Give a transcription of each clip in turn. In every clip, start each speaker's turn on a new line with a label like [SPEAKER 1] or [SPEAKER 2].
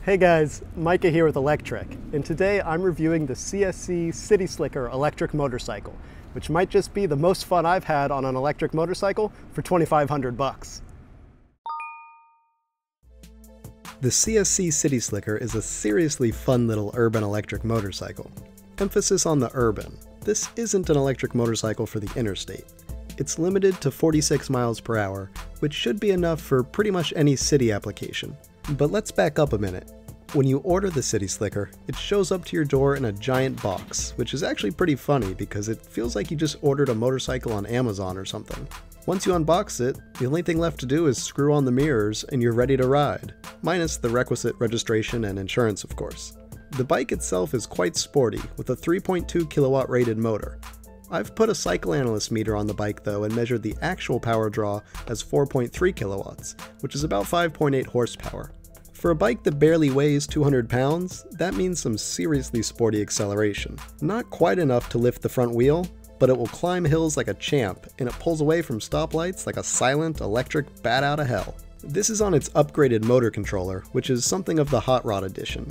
[SPEAKER 1] Hey guys, Micah here with Electrek, and today I'm reviewing the CSC City Slicker electric motorcycle, which might just be the most fun I've had on an electric motorcycle for 2,500 bucks. The CSC City Slicker is a seriously fun little urban electric motorcycle. Emphasis on the urban. This isn't an electric motorcycle for the interstate. It's limited to 46 miles per hour, which should be enough for pretty much any city application. But let's back up a minute. When you order the City Slicker, it shows up to your door in a giant box, which is actually pretty funny because it feels like you just ordered a motorcycle on Amazon or something. Once you unbox it, the only thing left to do is screw on the mirrors and you're ready to ride, minus the requisite registration and insurance, of course. The bike itself is quite sporty, with a 3.2 kilowatt rated motor. I've put a cycle analyst meter on the bike though and measured the actual power draw as 4.3 kilowatts, which is about 5.8 horsepower. For a bike that barely weighs 200 pounds, that means some seriously sporty acceleration. Not quite enough to lift the front wheel, but it will climb hills like a champ, and it pulls away from stoplights like a silent, electric bat out of hell. This is on its upgraded motor controller, which is something of the Hot Rod edition.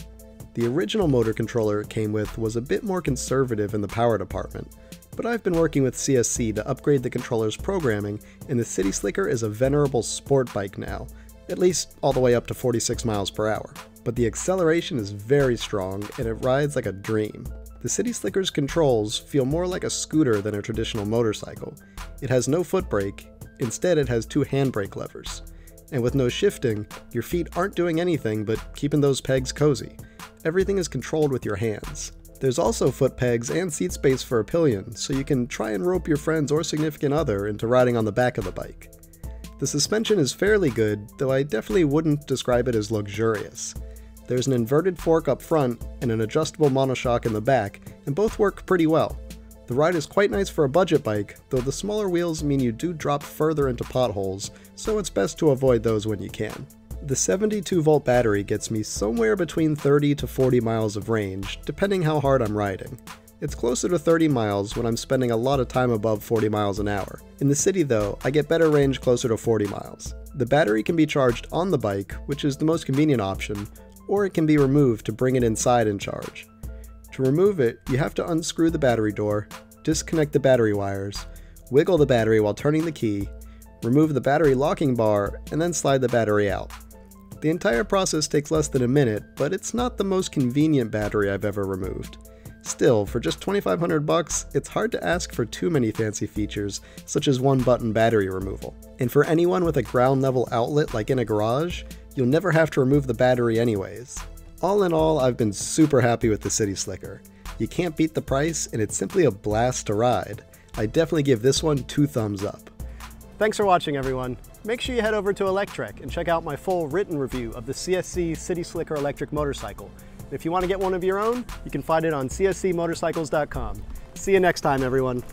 [SPEAKER 1] The original motor controller it came with was a bit more conservative in the power department, but I've been working with CSC to upgrade the controller's programming, and the City Slicker is a venerable sport bike now, at least all the way up to 46 miles per hour. But the acceleration is very strong, and it rides like a dream. The City Slicker's controls feel more like a scooter than a traditional motorcycle. It has no foot brake, instead it has two handbrake levers. And with no shifting, your feet aren't doing anything but keeping those pegs cozy. Everything is controlled with your hands. There's also foot pegs and seat space for a pillion, so you can try and rope your friends or significant other into riding on the back of the bike. The suspension is fairly good, though I definitely wouldn't describe it as luxurious. There's an inverted fork up front and an adjustable monoshock in the back, and both work pretty well. The ride is quite nice for a budget bike, though the smaller wheels mean you do drop further into potholes, so it's best to avoid those when you can. The 72-volt battery gets me somewhere between 30 to 40 miles of range, depending how hard I'm riding. It's closer to 30 miles when I'm spending a lot of time above 40 miles an hour. In the city though, I get better range closer to 40 miles. The battery can be charged on the bike, which is the most convenient option, or it can be removed to bring it inside and charge. To remove it, you have to unscrew the battery door, disconnect the battery wires, wiggle the battery while turning the key, remove the battery locking bar, and then slide the battery out. The entire process takes less than a minute, but it's not the most convenient battery I've ever removed. Still, for just 2,500 bucks, it's hard to ask for too many fancy features, such as one-button battery removal. And for anyone with a ground-level outlet like in a garage, you'll never have to remove the battery anyways. All in all, I've been super happy with the City Slicker. You can't beat the price, and it's simply a blast to ride. I definitely give this one 2 thumbs up. Thanks for watching, everyone. Make sure you head over to Electrek and check out my full written review of the CSC City Slicker electric motorcycle. If you want to get one of your own, you can find it on cscmotorcycles.com. See you next time, everyone.